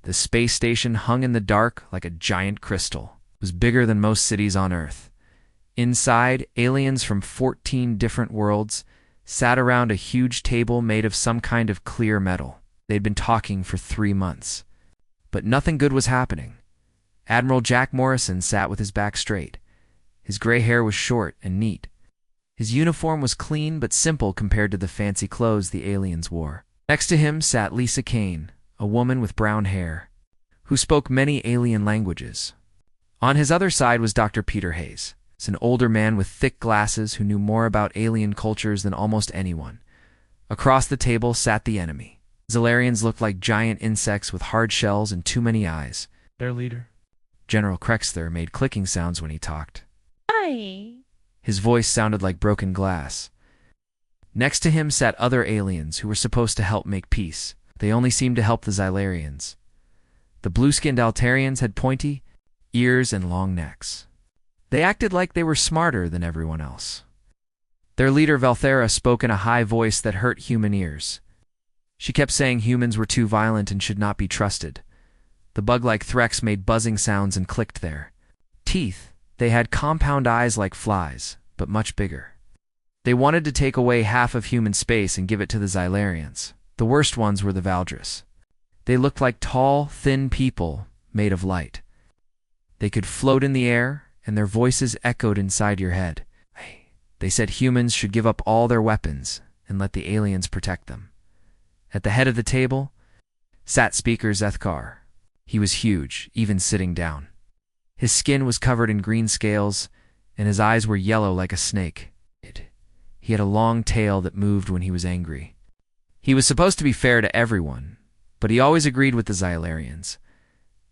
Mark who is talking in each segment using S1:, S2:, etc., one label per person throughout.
S1: The space station hung in the dark like a giant crystal. It was bigger than most cities on Earth. Inside, aliens from 14 different worlds sat around a huge table made of some kind of clear metal. They'd been talking for 3 months. But nothing good was happening. Admiral Jack Morrison sat with his back straight. His gray hair was short and neat. His uniform was clean but simple compared to the fancy clothes the aliens wore. Next to him sat Lisa Kane, a woman with brown hair, who spoke many alien languages. On his other side was Dr. Peter Hayes, an older man with thick glasses who knew more about alien cultures than almost anyone. Across the table sat the enemy. Zalarians looked like giant insects with hard shells and too many eyes.
S2: Their leader.
S1: General Krexther made clicking sounds when he talked.
S3: Hi.
S1: His voice sounded like broken glass. Next to him sat other aliens who were supposed to help make peace. They only seemed to help the Xylarians. The blue-skinned Altarians had pointy ears and long necks. They acted like they were smarter than everyone else. Their leader Valthera spoke in a high voice that hurt human ears. She kept saying humans were too violent and should not be trusted. The bug-like Threx made buzzing sounds and clicked their teeth. They had compound eyes like flies, but much bigger. They wanted to take away half of human space and give it to the Xylarians. The worst ones were the Valdris. They looked like tall, thin people made of light. They could float in the air, and their voices echoed inside your head. They said humans should give up all their weapons and let the aliens protect them. At the head of the table sat Speaker Zethkar. He was huge, even sitting down. His skin was covered in green scales, and his eyes were yellow like a snake. He had a long tail that moved when he was angry. He was supposed to be fair to everyone, but he always agreed with the Xylarians.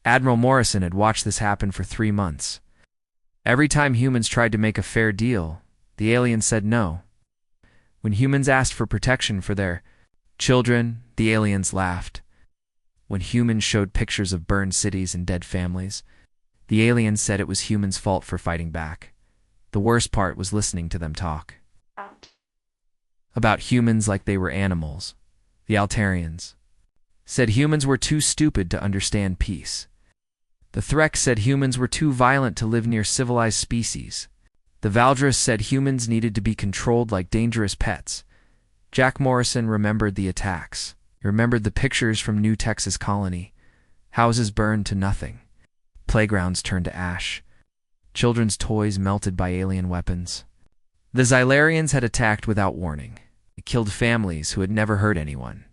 S1: Admiral Morrison had watched this happen for 3 months. Every time humans tried to make a fair deal, the aliens said no. When humans asked for protection for their children, the aliens laughed. When humans showed pictures of burned cities and dead families, the aliens said it was humans' fault for fighting back. The worst part was listening to them talk about humans like they were animals. The Altarians said humans were too stupid to understand peace. The Threx said humans were too violent to live near civilized species. The Valdris said humans needed to be controlled like dangerous pets. Jack Morrison remembered the attacks. He remembered the pictures from New Texas Colony. Houses burned to nothing. Playgrounds turned to ash. Children's toys melted by alien weapons. The Xylarians had attacked without warning. It killed families who had never hurt anyone.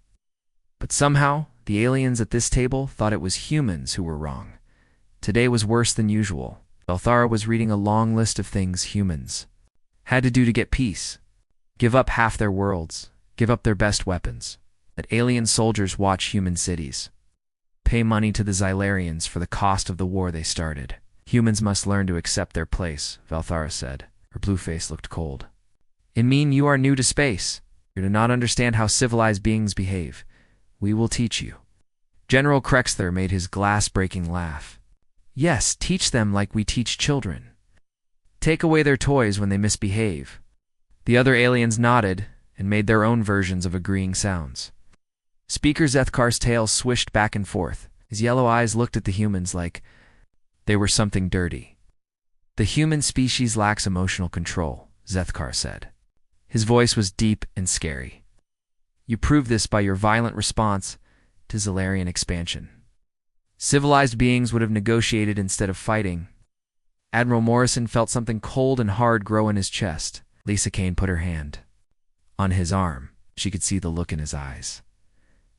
S1: But somehow, the aliens at this table thought it was humans who were wrong. Today was worse than usual. Belthara was reading a long list of things humans had to do to get peace. Give up half their worlds. Give up their best weapons. Let alien soldiers watch human cities. Pay money to the Xylarians for the cost of the war they started. Humans must learn to accept their place, Valthara said. Her blue face looked cold. It means you are new to space. You do not understand how civilized beings behave. We will teach you. General Krexther made his glass-breaking laugh. Yes, teach them like we teach children. Take away their toys when they misbehave. The other aliens nodded and made their own versions of agreeing sounds. Speaker Zethkar's tail swished back and forth. His yellow eyes looked at the humans like they were something dirty. The human species lacks emotional control, Zethkar said. His voice was deep and scary. You prove this by your violent response to Xylarian expansion. Civilized beings would have negotiated instead of fighting. Admiral Morrison felt something cold and hard grow in his chest. Lisa Kane put her hand on his arm. She could see the look in his eyes.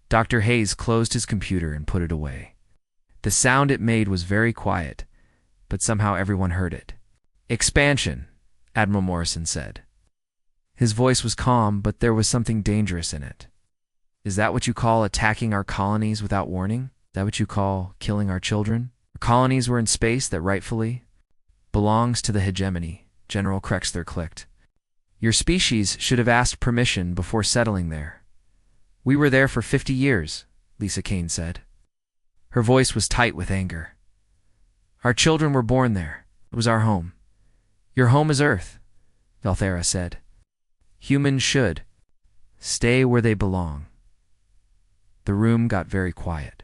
S1: Dr. Hayes closed his computer and put it away. The sound it made was very quiet, but somehow everyone heard it. Expansion, Admiral Morrison said. His voice was calm, but there was something dangerous in it. Is that what you call attacking our colonies without warning? Is that what you call killing our children? Our colonies were in space that rightfully belongs to the hegemony, General Krexther clicked. Your species should have asked permission before settling there. We were there for 50 years, Lisa Kane said. Her voice was tight with anger. Our children were born there. It was our home. Your home is Earth, Valthera said. Humans should stay where they belong. The room got very quiet.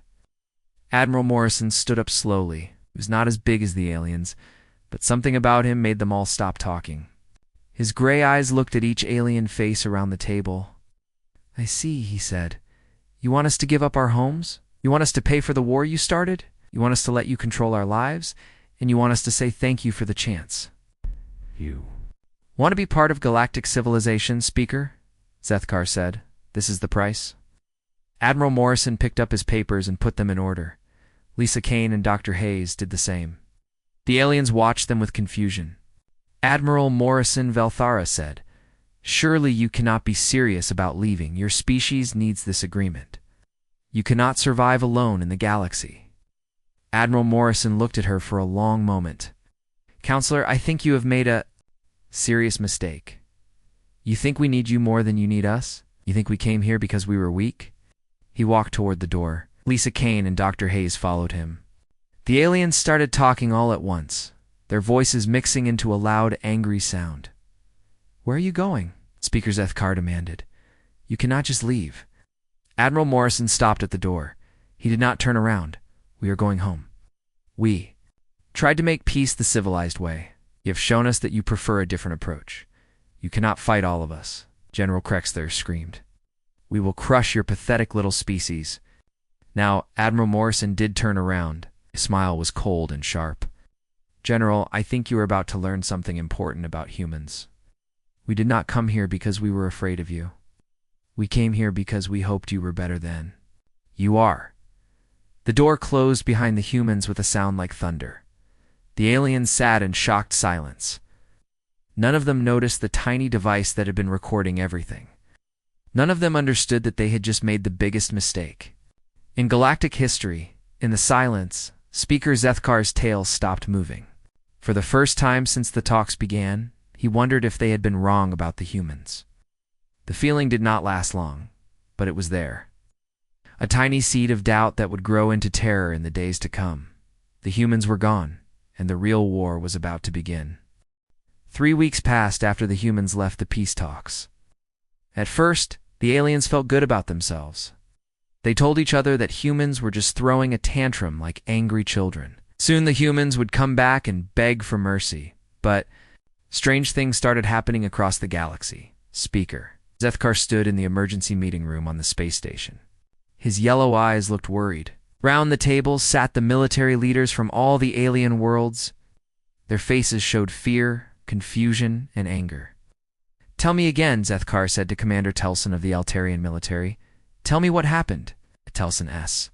S1: Admiral Morrison stood up slowly. He was not as big as the aliens, but something about him made them all stop talking. His gray eyes looked at each alien face around the table. "I see," he said. "You want us to give up our homes? You want us to pay for the war you started? You want us to let you control our lives? And you want us to say thank you for the chance? You want to be part of galactic civilization, Speaker?" Zethkar said. "This is the price." Admiral Morrison picked up his papers and put them in order. Lisa Kane and Dr. Hayes did the same. The aliens watched them with confusion. Admiral Morrison Velthara said, "Surely you cannot be serious about leaving. Your species needs this agreement. You cannot survive alone in the galaxy." Admiral Morrison looked at her for a long moment. "Counselor, I think you have made a serious mistake. You think we need you more than you need us? You think we came here because we were weak?" He walked toward the door. Lisa Kane and Dr. Hayes followed him. The aliens started talking all at once, their voices mixing into a loud, angry sound. "Where are you going?" Speaker Zethkar demanded. "You cannot just leave." Admiral Morrison stopped at the door. He did not turn around. "We are going home. We tried to make peace the civilized way. You have shown us that you prefer a different approach. You cannot fight all of us," General Krexler screamed. "We will crush your pathetic little species." Now, Admiral Morrison did turn around. His smile was cold and sharp. "General, I think you are about to learn something important about humans. We did not come here because we were afraid of you. We came here because we hoped you were better then. You are." The door closed behind the humans with a sound like thunder. The aliens sat in shocked silence. None of them noticed the tiny device that had been recording everything. None of them understood that they had just made the biggest mistake. In galactic history, in the silence, Speaker Zethkar's tail stopped moving. For the first time since the talks began, he wondered if they had been wrong about the humans. The feeling did not last long, but it was there. A tiny seed of doubt that would grow into terror in the days to come. The humans were gone, and the real war was about to begin. 3 weeks passed after the humans left the peace talks. At first, the aliens felt good about themselves. They told each other that humans were just throwing a tantrum like angry children. Soon the humans would come back and beg for mercy. But strange things started happening across the galaxy. Speaker Zethkar stood in the emergency meeting room on the space station. His yellow eyes looked worried. Round the table sat the military leaders from all the alien worlds. Their faces showed fear, confusion, and anger. "Tell me again," Zethkar said to Commander Telson of the Altarian military. "Tell me what happened." Telson S.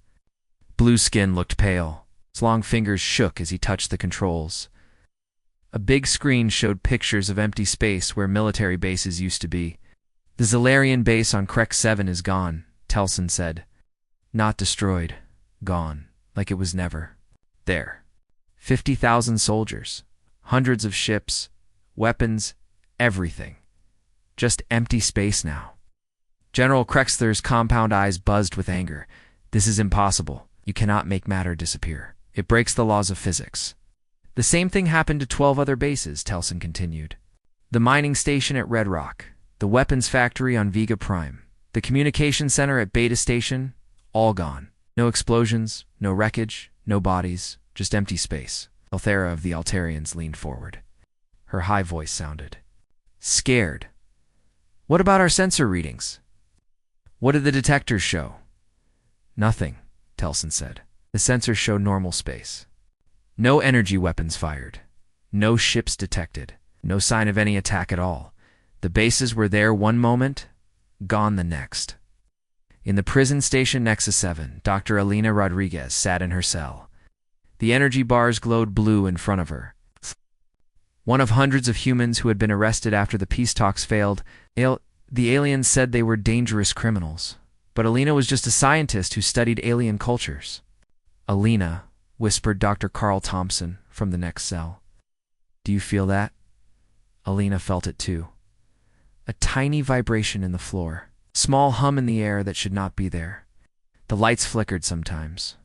S1: Blue Skin looked pale. His long fingers shook as he touched the controls. A big screen showed pictures of empty space where military bases used to be. "The Zalarian base on Krek 7 is gone," Telson said. "Not destroyed. Gone. Like it was never there. 50,000 soldiers. Hundreds of ships. Weapons. Everything. Just empty space now." General Krexler's compound eyes buzzed with anger. "This is impossible. You cannot make matter disappear. It breaks the laws of physics." "The same thing happened to 12 other bases," Telson continued. "The mining station at Red Rock, the weapons factory on Vega Prime, the communication center at Beta Station, all gone. No explosions, no wreckage, no bodies, just empty space." Elthera of the Altarians leaned forward. Her high voice sounded scared. "What about our sensor readings? What did the detectors show?" "Nothing," Telson said. "The sensors show normal space. No energy weapons fired. No ships detected. No sign of any attack at all. The bases were there one moment, gone the next." In the prison station Nexus 7, Dr. Alina Rodriguez sat in her cell. The energy bars glowed blue in front of her. One of hundreds of humans who had been arrested after the peace talks failed. The aliens said they were dangerous criminals, but Alina was just a scientist who studied alien cultures. "Alina," whispered Dr. Carl Thompson from the next cell. "Do you feel that?" Alina felt it too. A tiny vibration in the floor, small hum in the air that should not be there. The lights flickered sometimes.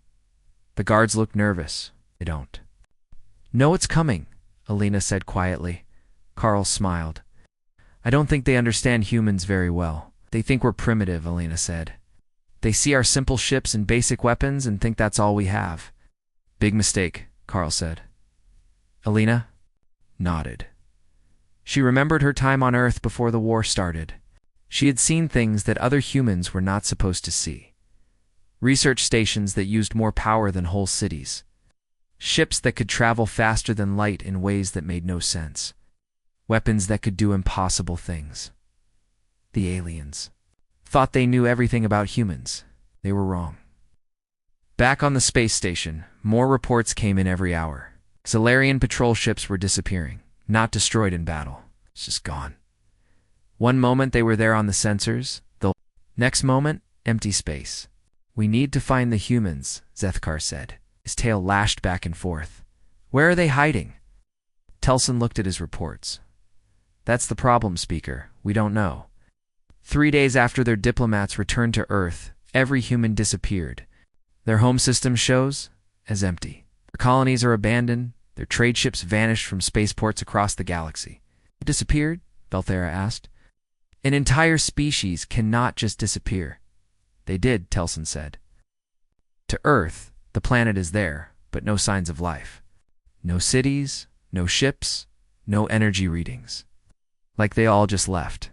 S1: The guards looked nervous. They don't. "No, it's coming," Alina said quietly. Carl smiled. "I don't think they understand humans very well. They think we're primitive," Alina said. They see our simple ships and basic weapons and think that's all we have. Big mistake, Carl said. Alina nodded. She remembered her time on Earth before the war started. She had seen things that other humans were not supposed to see. Research stations that used more power than whole cities. Ships that could travel faster than light in ways that made no sense. Weapons that could do impossible things. The aliens thought they knew everything about humans. They were wrong. Back on the space station, more reports came in every hour. Solarian patrol ships were disappearing, not destroyed in battle. It's just gone. One moment they were there on the sensors, the next moment, empty space. We need to find the humans, Zethkar said. His tail lashed back and forth. Where are they hiding? Telson looked at his reports. That's the problem, Speaker. We don't know. 3 days after their diplomats returned to Earth, every human disappeared. Their home system shows as empty. Their colonies are abandoned. Their trade ships vanished from spaceports across the galaxy. Disappeared? Belthera asked. An entire species cannot just disappear. They did, Telson said. To Earth, the planet is there, but no signs of life. No cities, no ships, no energy readings. Like they all just left.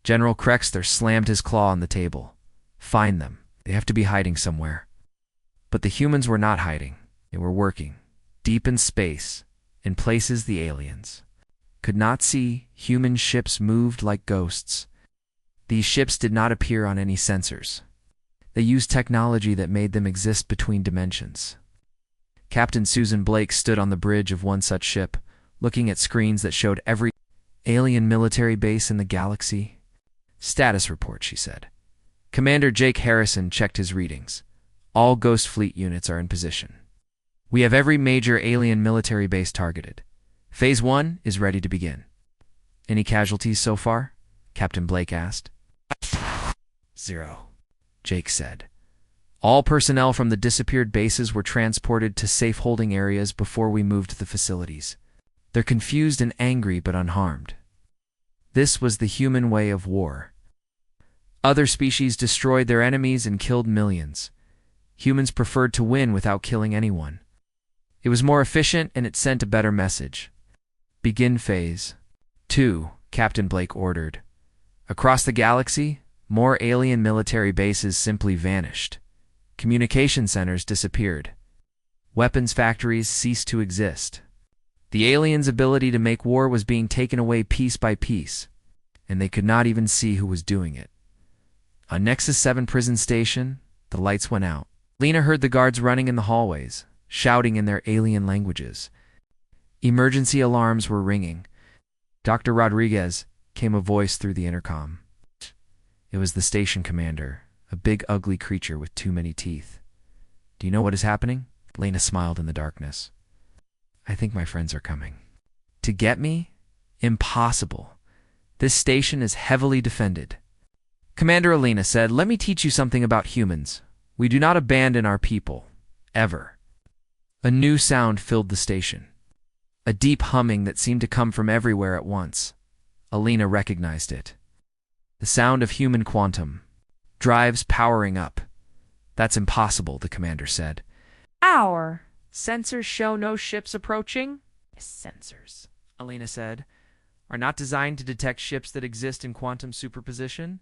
S1: General Krexter slammed his claw on the table. Find them. They have to be hiding somewhere. But the humans were not hiding. They were working. Deep in space, in places the aliens could not see, human ships moved like ghosts. These ships did not appear on any sensors. They used technology that made them exist between dimensions. Captain Susan Blake stood on the bridge of one such ship, looking at screens that showed every alien military base in the galaxy. Status report, she said. Commander Jake Harrison checked his readings. All Ghost Fleet units are in position. We have every major alien military base targeted. Phase 1 is ready to begin. Any casualties so far? Captain Blake asked. 0, Jake said. All personnel from the disappeared bases were transported to safe holding areas before we moved to the facilities. They're confused and angry but unharmed. This was the human way of war. Other species destroyed their enemies and killed millions. Humans preferred to win without killing anyone. It was more efficient and it sent a better message. Begin Phase 2, Captain Blake ordered. Across the galaxy, more alien military bases simply vanished. Communication centers disappeared. Weapons factories ceased to exist. The aliens' ability to make war was being taken away piece by piece, and they could not even see who was doing it. On Nexus 7 prison station, the lights went out. Lena heard the guards running in the hallways, shouting in their alien languages. Emergency alarms were ringing. Dr. Rodriguez, came a voice through the intercom. It was the station commander, a big ugly creature with too many teeth. Do you know what is happening? Lena smiled in the darkness. I think my friends are coming. To get me? Impossible. This station is heavily defended. Commander Alina said, let me teach you something about humans. We do not abandon our people. Ever. A new sound filled the station. A deep humming that seemed to come from everywhere at once. Alina recognized it. The sound of human quantum. Drives powering up. That's impossible, the commander said.
S2: Our sensors show no ships approaching?
S1: Sensors, Alina said, are not designed to detect ships that exist in quantum superposition.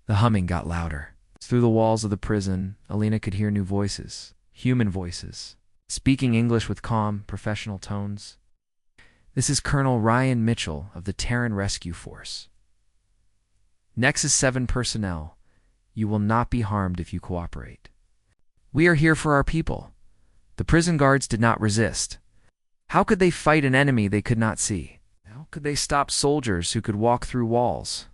S1: The humming got louder. Through the walls of the prison, Alina could hear new voices. Human voices. Speaking English with calm, professional tones. This is Colonel Ryan Mitchell of the Terran Rescue Force. Nexus 7 personnel, you will not be harmed if you cooperate. We are here for our people. The prison guards did not resist. How could they fight an enemy they could not see? How could they stop soldiers who could walk through walls?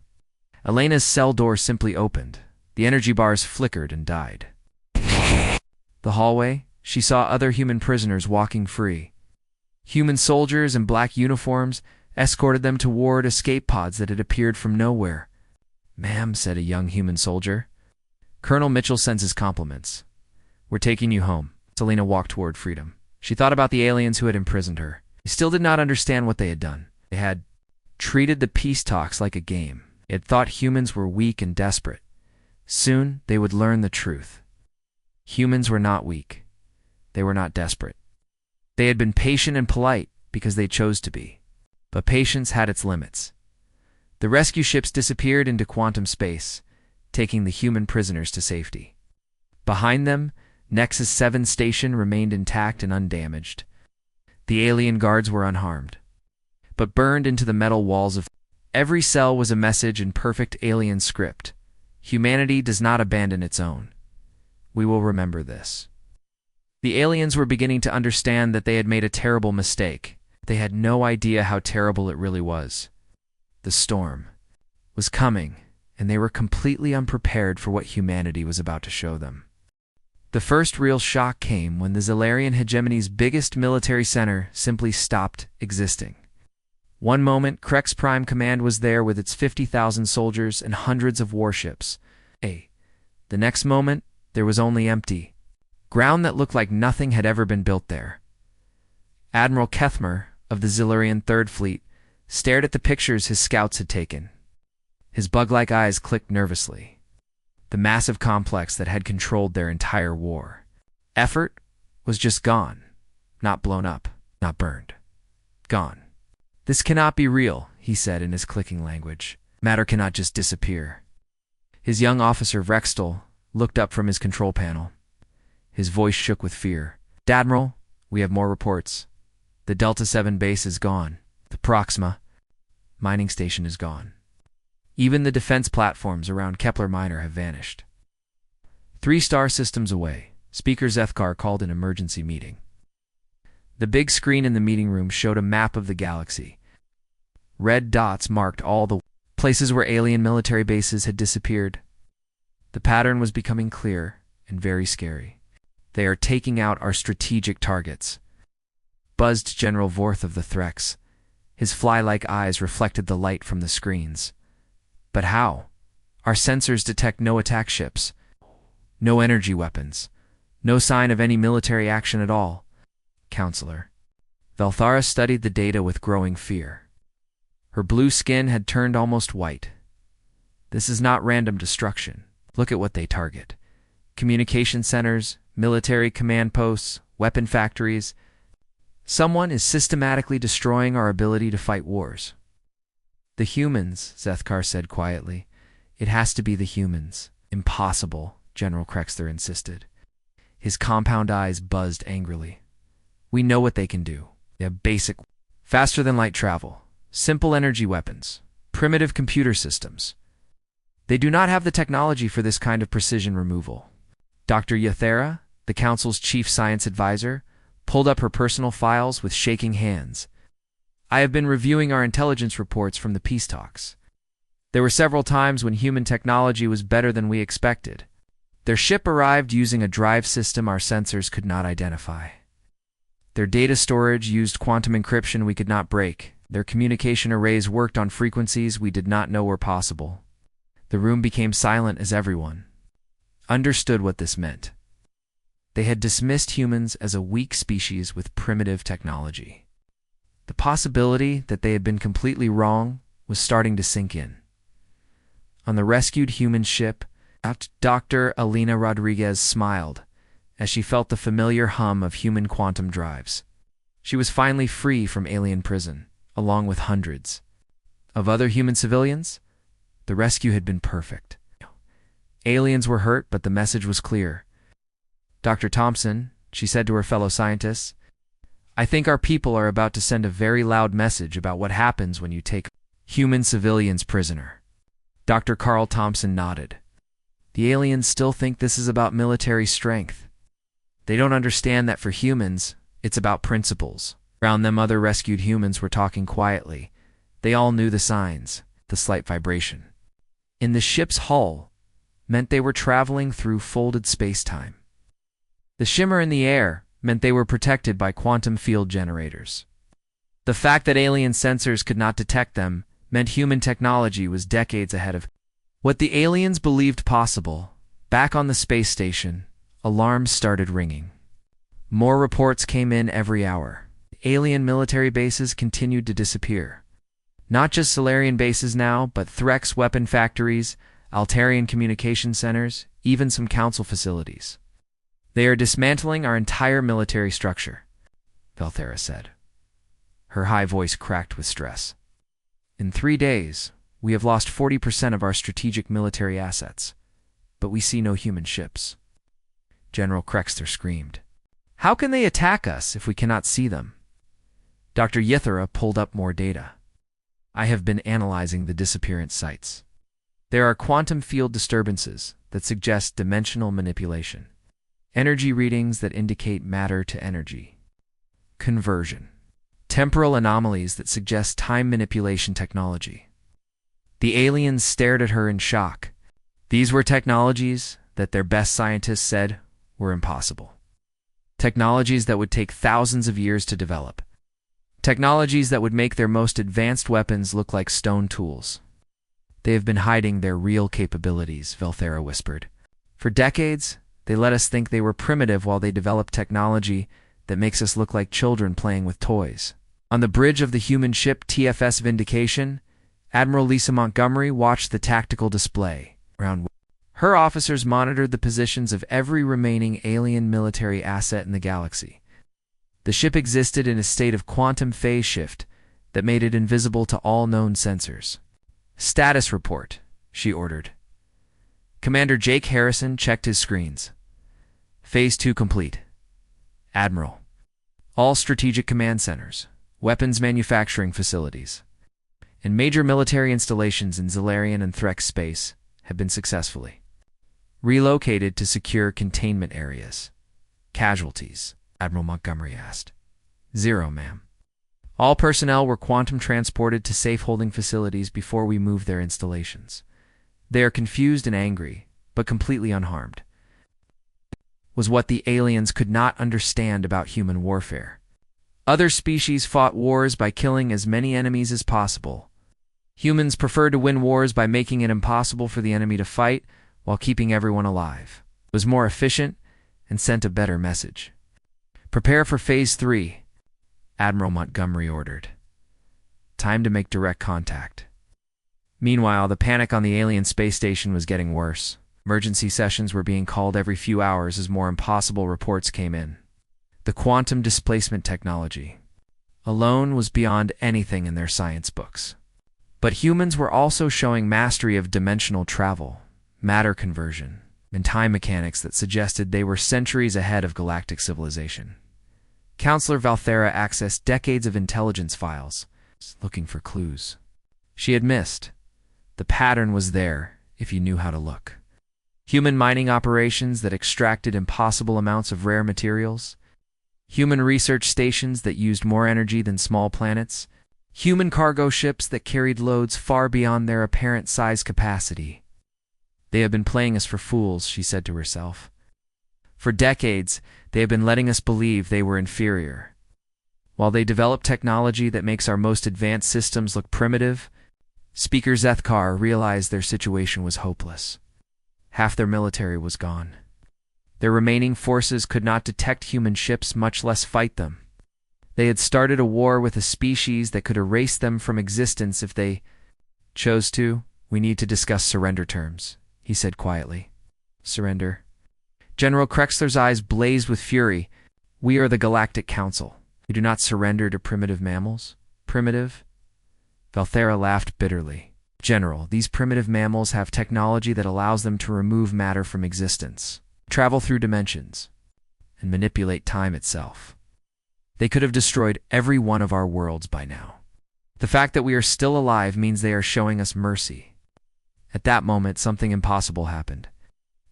S1: Elena's cell door simply opened. The energy bars flickered and died. The hallway, she saw other human prisoners walking free. Human soldiers in black uniforms escorted them toward escape pods that had appeared from nowhere. Ma'am, said a young human soldier. Colonel Mitchell sends his compliments. We're taking you home. Selena walked toward freedom. She thought about the aliens who had imprisoned her. They still did not understand what they had done. They had treated the peace talks like a game. They had thought humans were weak and desperate. Soon, they would learn the truth. Humans were not weak. They were not desperate. They had been patient and polite because they chose to be. But patience had its limits. The rescue ships disappeared into quantum space, taking the human prisoners to safety. Behind them, Nexus 7 station remained intact and undamaged. The alien guards were unharmed, but burned into the metal walls of every cell was a message in perfect alien script. Humanity does not abandon its own. We will remember this. The aliens were beginning to understand that they had made a terrible mistake. They had no idea how terrible it really was. The storm was coming, and they were completely unprepared for what humanity was about to show them. The first real shock came when the Zilarian hegemony's biggest military center simply stopped existing. One moment, Krex Prime Command was there with its 50,000 soldiers and hundreds of warships. The next moment, there was only empty ground that looked like nothing had ever been built there. Admiral Kethmer of the Zilarian Third Fleet stared at the pictures his scouts had taken. His bug-like eyes clicked nervously. The massive complex that had controlled their entire war. Effort was just gone. Not blown up, not burned. Gone. This cannot be real, he said in his clicking language. Matter cannot just disappear. His young officer Rextal looked up from his control panel. His voice shook with fear. Admiral, we have more reports. The Delta 7 base is gone. The Proxima mining station is gone. Even the defense platforms around Kepler Minor have vanished. 3 star systems away, Speaker Zethkar called an emergency meeting. The big screen in the meeting room showed a map of the galaxy. Red dots marked all the places where alien military bases had disappeared. The pattern was becoming clear and very scary. They are taking out our strategic targets, buzzed General Vorth of the Threx. His fly-like eyes reflected the light from the screens. But how? Our sensors detect no attack ships, no energy weapons, no sign of any military action at all. Counselor. Valthara studied the data with growing fear. Her blue skin had turned almost white. This is not random destruction. Look at what they target. Communication centers, military command posts, weapon factories. Someone is systematically destroying our ability to fight wars. The humans, Zethkar said quietly. It has to be the humans. Impossible, General Krexther insisted. His compound eyes buzzed angrily. We know what they can do. They have basic, faster-than-light travel, simple energy weapons, primitive computer systems. They do not have the technology for this kind of precision removal. Dr. Yathera, the Council's chief science advisor, pulled up her personal files with shaking hands. I have been reviewing our intelligence reports from the peace talks. There were several times when human technology was better than we expected. Their ship arrived using a drive system our sensors could not identify. Their data storage used quantum encryption we could not break. Their communication arrays worked on frequencies we did not know were possible. The room became silent as everyone understood what this meant. They had dismissed humans as a weak species with primitive technology. The possibility that they had been completely wrong was starting to sink in. On the rescued human ship, Dr. Alina Rodriguez smiled as she felt the familiar hum of human quantum drives. She was finally free from alien prison, along with hundreds of other human civilians. The rescue had been perfect. Aliens were hurt, but the message was clear. Dr. Thompson, she said to her fellow scientists, I think our people are about to send a very loud message about what happens when you take human civilians prisoner. Dr. Carl Thompson nodded. The aliens still think this is about military strength. They don't understand that for humans, it's about principles. Around them, other rescued humans were talking quietly. They all knew the signs, the slight vibration in the ship's hull meant they were traveling through folded space-time. The shimmer in the air meant they were protected by quantum field generators. The fact that alien sensors could not detect them meant human technology was decades ahead of what the aliens believed possible. Back on the space station, alarms started ringing. More reports came in every hour. Alien military bases continued to disappear. Not just Solarian bases now, but Threx weapon factories, Altarian communication centers, even some council facilities. They are dismantling our entire military structure, Valthera said. Her high voice cracked with stress. In 3 days, we have lost 40% of our strategic military assets, but we see no human ships. General Krexter screamed. How can they attack us if we cannot see them? Dr. Yithera pulled up more data. I have been analyzing the disappearance sites. There are quantum field disturbances that suggest dimensional manipulation, energy readings that indicate matter to energy, conversion, temporal anomalies that suggest time manipulation technology. The aliens stared at her in shock. These were technologies that their best scientists said were impossible. Technologies that would take thousands of years to develop. Technologies that would make their most advanced weapons look like stone tools. They have been hiding their real capabilities, Valthera whispered. For decades, they let us think they were primitive while they developed technology that makes us look like children playing with toys. On the bridge of the human ship TFS Vindication, Admiral Lisa Montgomery watched the tactical display. Her officers monitored the positions of every remaining alien military asset in the galaxy. The ship existed in a state of quantum phase shift that made it invisible to all known sensors. Status report, she ordered. Commander Jake Harrison checked his screens. Phase 2 complete. Admiral. All strategic command centers, weapons manufacturing facilities, and major military installations in Zilarian and Threx space have been successfully relocated to secure containment areas. Casualties, Admiral Montgomery asked. 0, ma'am. All personnel were quantum transported to safe holding facilities before we moved their installations. They are confused and angry, but completely unharmed. Was what the aliens could not understand about human warfare. Other species fought wars by killing as many enemies as possible. Humans preferred to win wars by making it impossible for the enemy to fight while keeping everyone alive. It was more efficient and sent a better message. Prepare for Phase 3, Admiral Montgomery ordered. Time to make direct contact. Meanwhile, the panic on the alien space station was getting worse. Emergency sessions were being called every few hours as more impossible reports came in. The quantum displacement technology alone was beyond anything in their science books. But humans were also showing mastery of dimensional travel, matter conversion, and time mechanics that suggested they were centuries ahead of galactic civilization. Counselor Valthera accessed decades of intelligence files, looking for clues. She had missed. The pattern was there, if you knew how to look. Human mining operations that extracted impossible amounts of rare materials. Human research stations that used more energy than small planets. Human cargo ships that carried loads far beyond their apparent size capacity. They have been playing us for fools, she said to herself. For decades, they have been letting us believe they were inferior. While they develop technology that makes our most advanced systems look primitive, Speaker Zethkar realized their situation was hopeless. Half their military was gone. Their remaining forces could not detect human ships, much less fight them. They had started a war with a species that could erase them from existence if they chose to. We need to discuss surrender terms, he said quietly. Surrender? General Krexler's eyes blazed with fury. We are the Galactic Council. We do not surrender to primitive mammals. Primitive? Valthera laughed bitterly. General, these primitive mammals have technology that allows them to remove matter from existence, travel through dimensions, and manipulate time itself. They could have destroyed every one of our worlds by now. The fact that we are still alive means they are showing us mercy. At that moment, something impossible happened.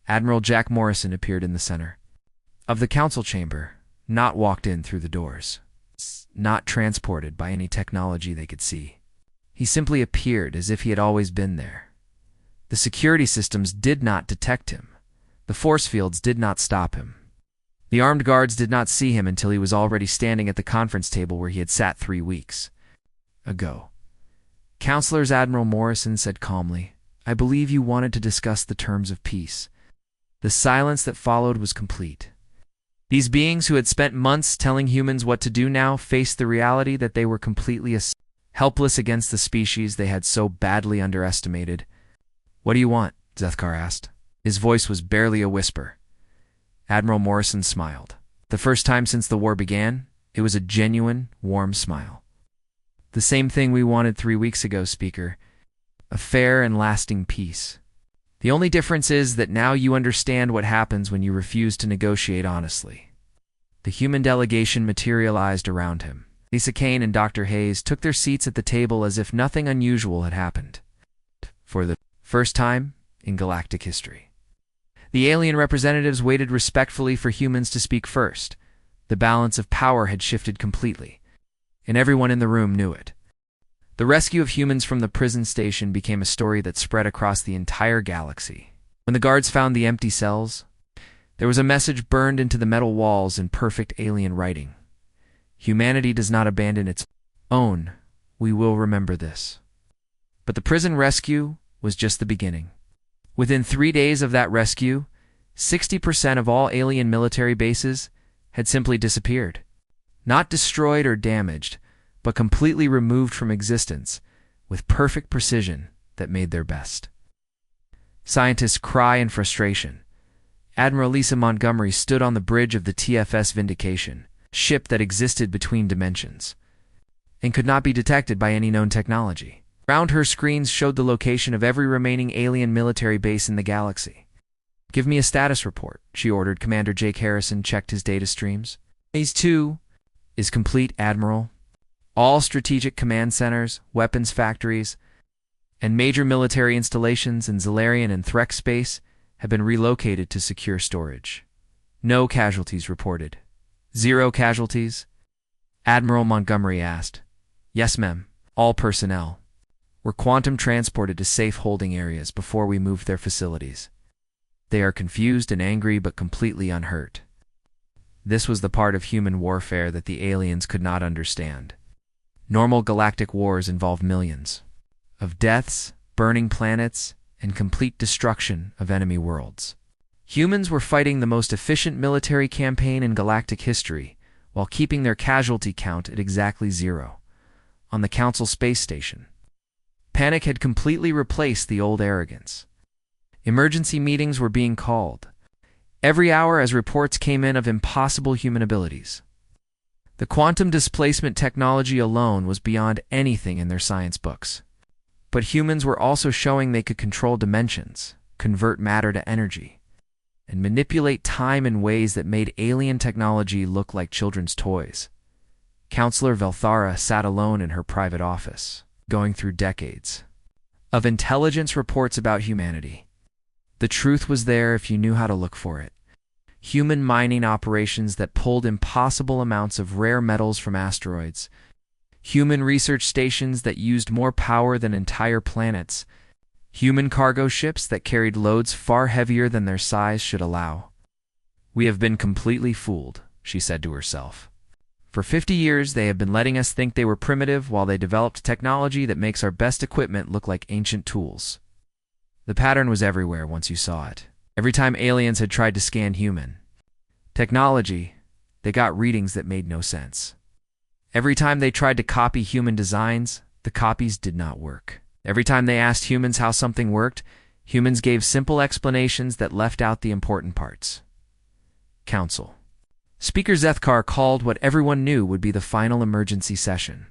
S1: Admiral Jack Morrison appeared in the center of the council chamber, not walked in through the doors, not transported by any technology they could see. He simply appeared as if he had always been there. The security systems did not detect him. The force fields did not stop him. The armed guards did not see him until he was already standing at the conference table where he had sat 3 weeks ago. Counselors, Admiral Morrison said calmly, I believe you wanted to discuss the terms of peace. The silence that followed was complete. These beings who had spent months telling humans what to do now faced the reality that they were completely helpless against the species they had so badly underestimated. What do you want? Zethkar asked. His voice was barely a whisper. Admiral Morrison smiled. The first time since the war began, it was a genuine, warm smile. The same thing we wanted 3 weeks ago, Speaker. A fair and lasting peace. The only difference is that now you understand what happens when you refuse to negotiate honestly. The human delegation materialized around him. Lisa Kane and Dr. Hayes took their seats at the table as if nothing unusual had happened. For the first time in galactic history. The alien representatives waited respectfully for humans to speak first. The balance of power had shifted completely, and everyone in the room knew it. The rescue of humans from the prison station became a story that spread across the entire galaxy. When the guards found the empty cells, there was a message burned into the metal walls in perfect alien writing. Humanity does not abandon its own. We will remember this. But the prison rescue was just the beginning. Within 3 days of that rescue, 60% of all alien military bases had simply disappeared. Not destroyed or damaged, but completely removed from existence, with perfect precision that made their best. Scientists cry in frustration. Admiral Lisa Montgomery stood on the bridge of the TFS Vindication, ship that existed between dimensions, and could not be detected by any known technology. Around her, screens showed the location of every remaining alien military base in the galaxy. Give me a status report, she ordered. Commander Jake Harrison checked his data streams. Phase 2 is complete, Admiral. All strategic command centers, weapons factories, and major military installations in Zalarian and Threk space have been relocated to secure storage. No casualties reported. 0 casualties? Admiral Montgomery asked. Yes, ma'am. All personnel were quantum transported to safe holding areas before we moved their facilities. They are confused and angry but completely unhurt. This was the part of human warfare that the aliens could not understand. Normal galactic wars involve millions of deaths, burning planets, and complete destruction of enemy worlds. Humans were fighting the most efficient military campaign in galactic history while keeping their casualty count at exactly 0 on the Council space station. Panic had completely replaced the old arrogance. Emergency meetings were being called every hour as reports came in of impossible human abilities. The quantum displacement technology alone was beyond anything in their science books. But humans were also showing they could control dimensions, convert matter to energy, and manipulate time in ways that made alien technology look like children's toys. Counselor Velthara sat alone in her private office, going through decades of intelligence reports about humanity. The truth was there if you knew how to look for it. Human mining operations that pulled impossible amounts of rare metals from asteroids. Human research stations that used more power than entire planets. Human cargo ships that carried loads far heavier than their size should allow. We have been completely fooled, she said to herself. For 50 years, they have been letting us think they were primitive while they developed technology that makes our best equipment look like ancient tools. The pattern was everywhere once you saw it. Every time aliens had tried to scan human technology, they got readings that made no sense. Every time they tried to copy human designs, the copies did not work. Every time they asked humans how something worked, humans gave simple explanations that left out the important parts. Council. Speaker Zethkar called what everyone knew would be the final emergency session.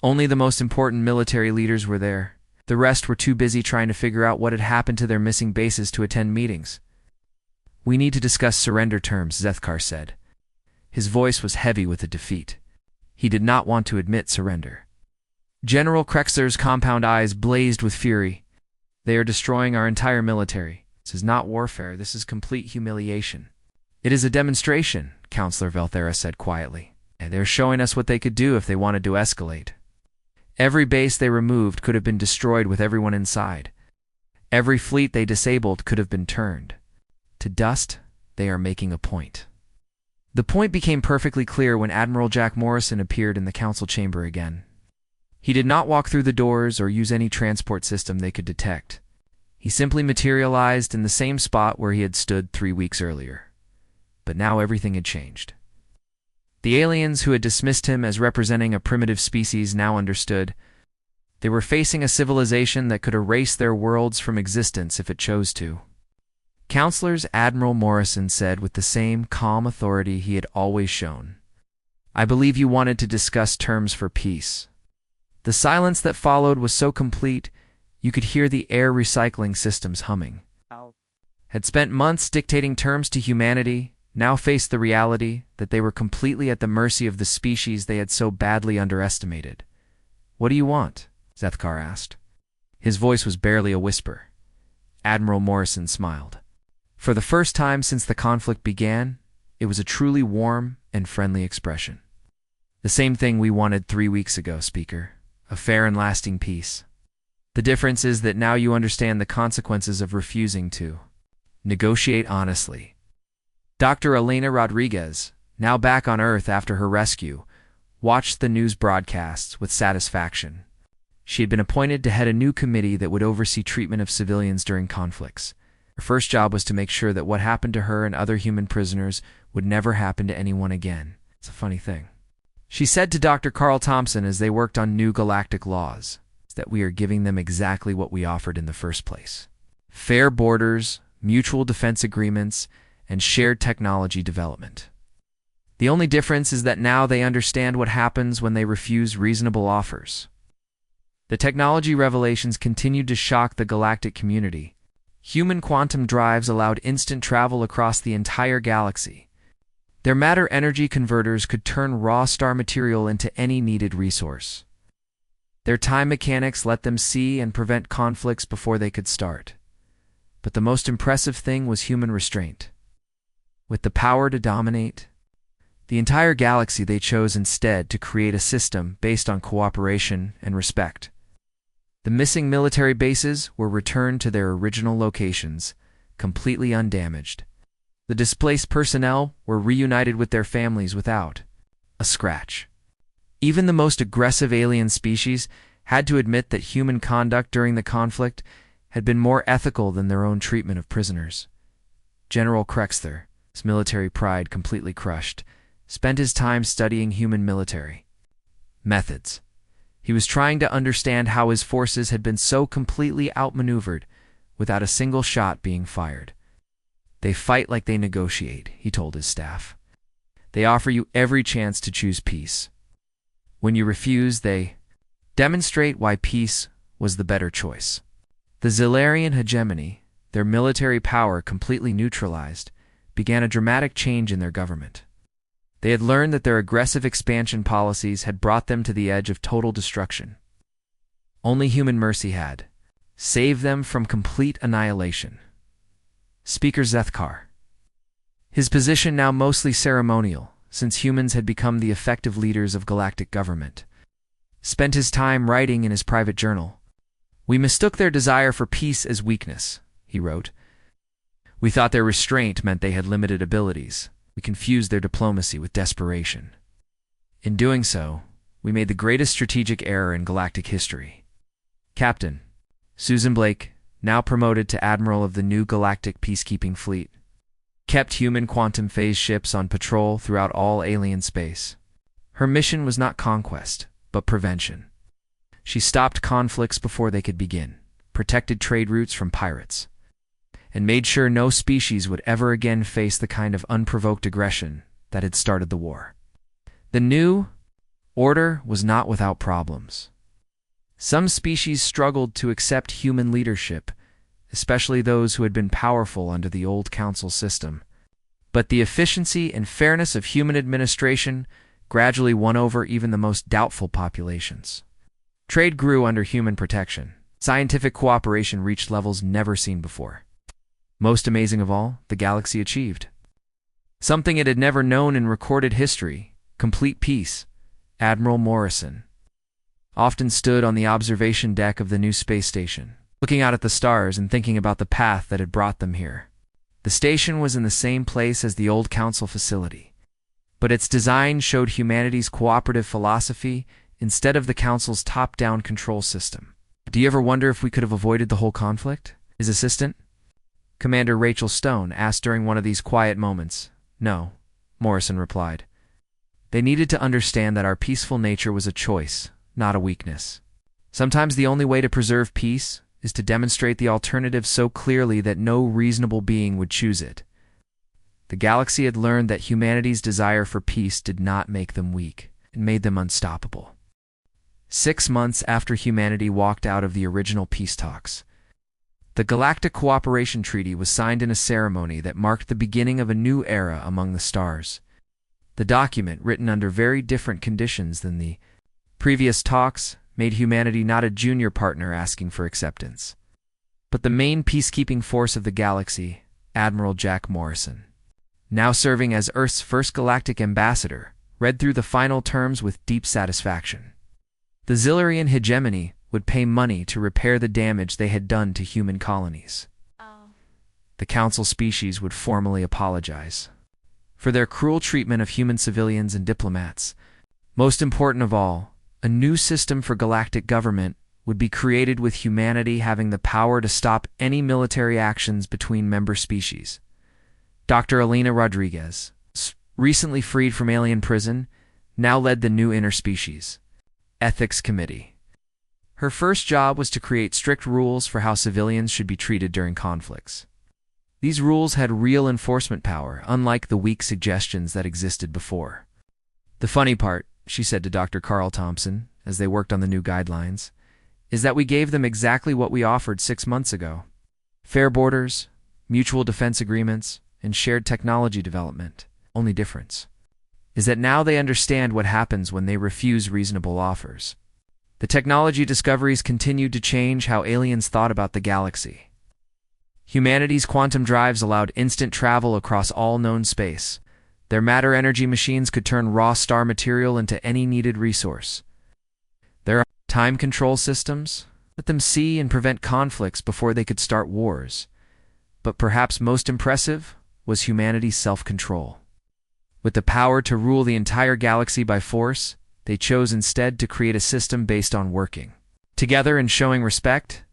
S1: Only the most important military leaders were there. The rest were too busy trying to figure out what had happened to their missing bases to attend meetings. We need to discuss surrender terms, Zethkar said. His voice was heavy with the defeat. He did not want to admit surrender. General Krexler's compound eyes blazed with fury. They are destroying our entire military. This is not warfare. This is complete humiliation. It is a demonstration, Counselor Velthara said quietly. And they're showing us what they could do if they wanted to escalate. Every base they removed could have been destroyed with everyone inside. Every fleet they disabled could have been turned to dust. They are making a point. The point became perfectly clear when Admiral Jack Morrison appeared in the council chamber again. He did not walk through the doors or use any transport system they could detect. He simply materialized in the same spot where he had stood 3 weeks earlier. But now everything had changed. The aliens who had dismissed him as representing a primitive species now understood. They were facing a civilization that could erase their worlds from existence if it chose to. Counselors Admiral Morrison said with the same calm authority he had always shown, "I believe you wanted to discuss terms for peace." The silence that followed was so complete, you could hear the air recycling systems humming. Had spent months dictating terms to humanity, now faced the reality that they were completely at the mercy of the species they had so badly underestimated. "What do you want?" Zethkar asked. His voice was barely a whisper. Admiral Morrison smiled. For the first time since the conflict began, it was a truly warm and friendly expression. "The same thing we wanted 3 weeks ago, Speaker. A fair and lasting peace. The difference is that now you understand the consequences of refusing to negotiate honestly." Dr. Elena Rodriguez, now back on Earth after her rescue, watched the news broadcasts with satisfaction. She had been appointed to head a new committee that would oversee treatment of civilians during conflicts. Her first job was to make sure that what happened to her and other human prisoners would never happen to anyone again. It's a funny thing. She said to Dr. Carl Thompson as they worked on new galactic laws, that we are giving them exactly what we offered in the first place. Fair borders, mutual defense agreements, and shared technology development. The only difference is that now they understand what happens when they refuse reasonable offers. The technology revelations continued to shock the galactic community. Human quantum drives allowed instant travel across the entire galaxy. Their matter-energy converters could turn raw star material into any needed resource. Their time mechanics let them see and prevent conflicts before they could start. But the most impressive thing was human restraint. With the power to dominate the entire galaxy, they chose instead to create a system based on cooperation and respect. The missing military bases were returned to their original locations, completely undamaged. The displaced personnel were reunited with their families without a scratch. Even the most aggressive alien species had to admit that human conduct during the conflict had been more ethical than their own treatment of prisoners. General Krexther, his military pride completely crushed, spent his time studying human military methods. He was trying to understand how his forces had been so completely outmaneuvered without a single shot being fired. "They fight like they negotiate," he told his staff. "They offer you every chance to choose peace. When you refuse, they demonstrate why peace was the better choice." The Zilarian hegemony, their military power completely neutralized, began a dramatic change in their government. They had learned that their aggressive expansion policies had brought them to the edge of total destruction. Only human mercy had saved them from complete annihilation. Speaker Zethkar, his position now mostly ceremonial, since humans had become the effective leaders of galactic government, spent his time writing in his private journal. "We mistook their desire for peace as weakness," he wrote. "We thought their restraint meant they had limited abilities. We confused their diplomacy with desperation. In doing so, we made the greatest strategic error in galactic history." Captain Susan Blake, now promoted to Admiral of the new galactic peacekeeping fleet, kept human quantum phase ships on patrol throughout all alien space. Her mission was not conquest, but prevention. She stopped conflicts before they could begin, protected trade routes from pirates, and made sure no species would ever again face the kind of unprovoked aggression that had started the war. The new order was not without problems. Some species struggled to accept human leadership, especially those who had been powerful under the old council system. But the efficiency and fairness of human administration gradually won over even the most doubtful populations. Trade grew under human protection. Scientific cooperation reached levels never seen before. Most amazing of all, the galaxy achieved something it had never known in recorded history: complete peace. Admiral Morrison often stood on the observation deck of the new space station, looking out at the stars and thinking about the path that had brought them here. The station was in the same place as the old council facility, but its design showed humanity's cooperative philosophy instead of the council's top-down control system. "Do you ever wonder if we could have avoided the whole conflict?" his assistant, Commander Rachel Stone, asked during one of these quiet moments. "No," Morrison replied. "They needed to understand that our peaceful nature was a choice, not a weakness. Sometimes the only way to preserve peace is to demonstrate the alternative so clearly that no reasonable being would choose it. The galaxy had learned that humanity's desire for peace did not make them weak. It made them unstoppable. 6 months after humanity walked out of the original peace talks, the Galactic Cooperation Treaty was signed in a ceremony that marked the beginning of a new era among the stars. The document, written under very different conditions than the previous talks, made humanity not a junior partner asking for acceptance, but the main peacekeeping force of the galaxy, Admiral Jack Morrison. Now serving as Earth's first galactic ambassador, read through the final terms with deep satisfaction. The Zillarian hegemony would pay money to repair the damage they had done to human colonies. The council species would formally apologize for their cruel treatment of human civilians and diplomats. Most important of all, a new system for galactic government would be created with humanity having the power to stop any military actions between member species. Dr. Elena Rodriguez, recently freed from alien prison, now led the new Interspecies Ethics Committee. Her first job was to create strict rules for how civilians should be treated during conflicts. These rules had real enforcement power, unlike the weak suggestions that existed before. The funny part, she said to Dr. Carl Thompson, as they worked on the new guidelines, is that we gave them exactly what we offered 6 months ago. Fair borders, mutual defense agreements, and shared technology development. Only difference is that now they understand what happens when they refuse reasonable offers. The technology discoveries continued to change how aliens thought about the galaxy. Humanity's quantum drives allowed instant travel across all known space. Their matter-energy machines could turn raw star material into any needed resource. Their time control systems let them see and prevent conflicts before they could start wars. But perhaps most impressive was humanity's self-control. With the power to rule the entire galaxy by force, they chose instead to create a system based on working together and showing respect.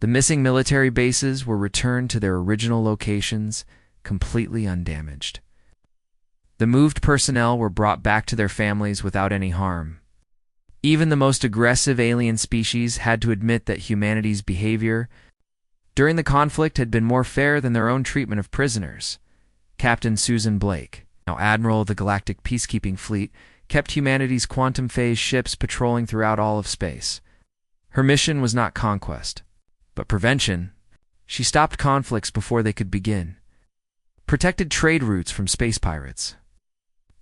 S1: The missing military bases were returned to their original locations, completely undamaged. The moved personnel were brought back to their families without any harm. Even the most aggressive alien species had to admit that humanity's behavior during the conflict had been more fair than their own treatment of prisoners. Captain Susan Blake, now Admiral of the Galactic Peacekeeping Fleet, kept humanity's quantum phase ships patrolling throughout all of space. Her mission was not conquest, but prevention. She stopped conflicts before they could begin, protected trade routes from space pirates,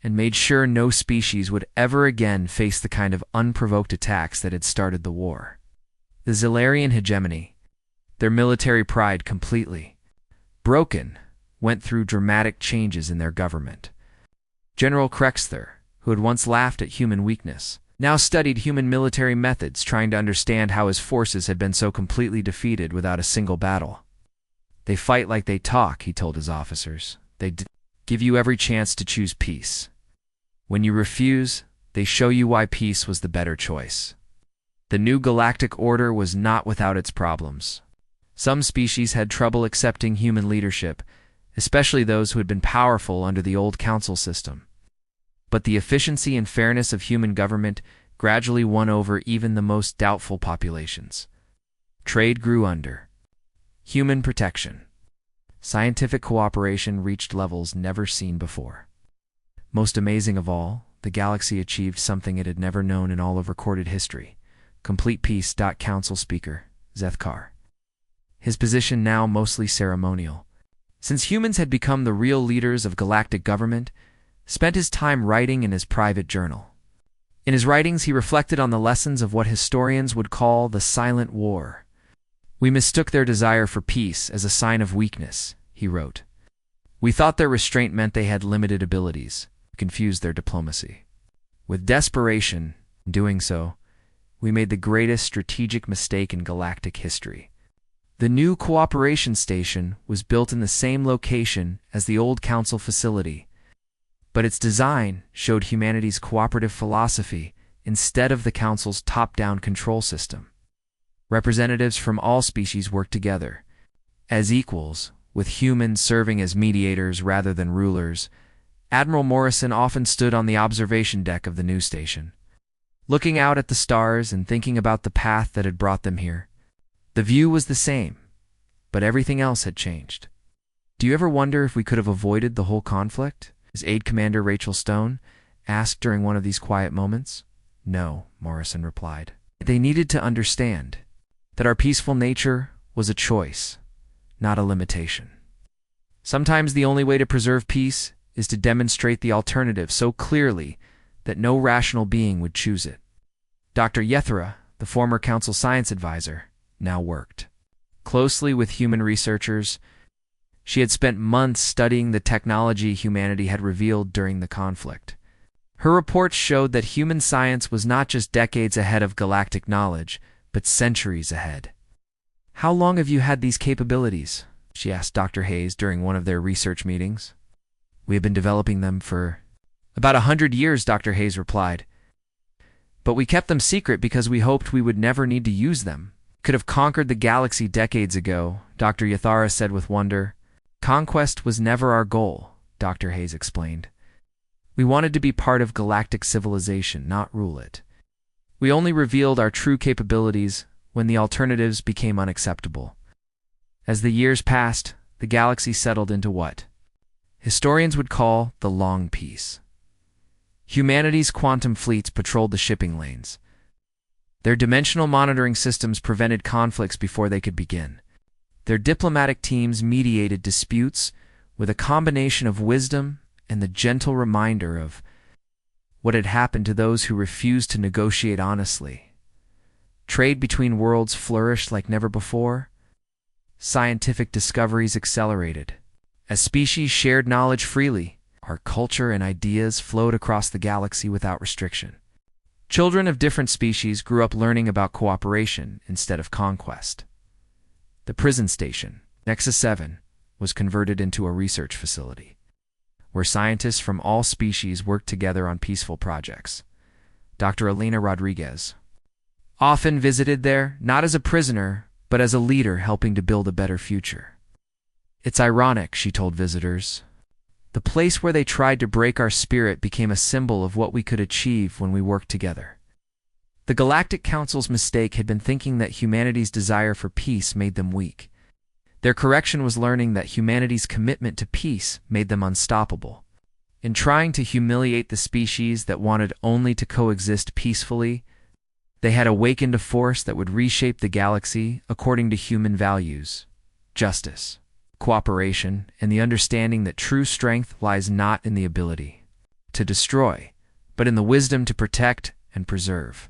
S1: and made sure no species would ever again face the kind of unprovoked attacks that had started the war. The Zillarian hegemony, their military pride completely broken, went through dramatic changes in their government. General Krexther, who had once laughed at human weakness, now studied human military methods, trying to understand how his forces had been so completely defeated without a single battle. They fight like they talk, he told his officers. They give you every chance to choose peace. When you refuse, they show you why peace was the better choice. The new galactic order was not without its problems. Some species had trouble accepting human leadership, especially those who had been powerful under the old council system. But the efficiency and fairness of human government gradually won over even the most doubtful populations. Trade grew under human protection. Scientific cooperation reached levels never seen before. Most amazing of all, the galaxy achieved something it had never known in all of recorded history. Complete peace. Council Speaker Zethkar, his position now mostly ceremonial, since humans had become the real leaders of galactic government, spent his time writing in his private journal. In his writings, he reflected on the lessons of what historians would call the Silent War. We mistook their desire for peace as a sign of weakness, he wrote. We thought their restraint meant they had limited abilities, confused their diplomacy. With desperation, in doing so, we made the greatest strategic mistake in galactic history. The new cooperation station was built in the same location as the old council facility, but its design showed humanity's cooperative philosophy instead of the council's top-down control system. Representatives from all species worked together as equals, with humans serving as mediators rather than rulers. Admiral Morrison often stood on the observation deck of the new station, looking out at the stars and thinking about the path that had brought them here. The view was the same, but everything else had changed. Do you ever wonder if we could have avoided the whole conflict? His aide commander Rachel Stone asked during one of these quiet moments. No, Morrison replied. They needed to understand that our peaceful nature was a choice, not a limitation. Sometimes the only way to preserve peace is to demonstrate the alternative so clearly that no rational being would choose it. Dr. Yethra, the former council science advisor, now worked closely with human researchers. She had spent months studying the technology humanity had revealed during the conflict. Her reports showed that human science was not just decades ahead of galactic knowledge, but centuries ahead. How long have you had these capabilities? She asked Dr. Hayes during one of their research meetings. We have been developing them for about 100 years, Dr. Hayes replied. But we kept them secret because we hoped we would never need to use them. Could have conquered the galaxy decades ago, Dr. Yathara said with wonder. Conquest was never our goal, Dr. Hayes explained. We wanted to be part of galactic civilization, not rule it. We only revealed our true capabilities when the alternatives became unacceptable. As the years passed, the galaxy settled into what historians would call the Long Peace. Humanity's quantum fleets patrolled the shipping lanes. Their dimensional monitoring systems prevented conflicts before they could begin. Their diplomatic teams mediated disputes with a combination of wisdom and the gentle reminder of what had happened to those who refused to negotiate honestly. Trade between worlds flourished like never before. Scientific discoveries accelerated. As species shared knowledge freely, our culture and ideas flowed across the galaxy without restriction. Children of different species grew up learning about cooperation instead of conquest. The prison station, Nexus 7, was converted into a research facility, where scientists from all species worked together on peaceful projects. Dr. Elena Rodriguez often visited there, not as a prisoner, but as a leader helping to build a better future. It's ironic, she told visitors. The place where they tried to break our spirit became a symbol of what we could achieve when we worked together. The Galactic Council's mistake had been thinking that humanity's desire for peace made them weak. Their correction was learning that humanity's commitment to peace made them unstoppable. In trying to humiliate the species that wanted only to coexist peacefully, they had awakened a force that would reshape the galaxy according to human values: justice, cooperation, and the understanding that true strength lies not in the ability to destroy, but in the wisdom to protect and preserve.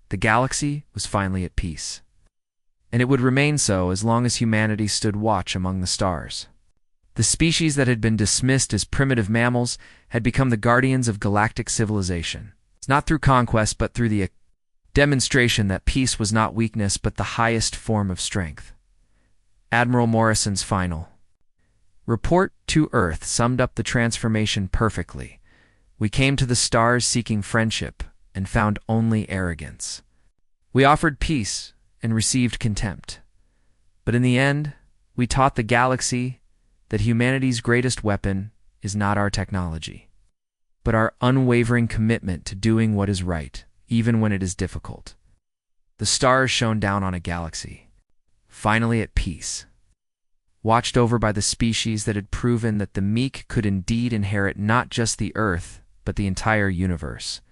S1: The galaxy was finally at peace, and it would remain so as long as humanity stood watch among the stars. The species that had been dismissed as primitive mammals had become the guardians of galactic civilization. It's not through conquest, but through the demonstration that peace was not weakness, but the highest form of strength. Admiral Morrison's final report to Earth summed up the transformation perfectly. We came to the stars seeking friendship and found only arrogance. We offered peace and received contempt. But in the end, we taught the galaxy that humanity's greatest weapon is not our technology, but our unwavering commitment to doing what is right, even when it is difficult. The stars shone down on a galaxy, finally at peace, watched over by the species that had proven that the meek could indeed inherit not just the Earth, but the entire universe.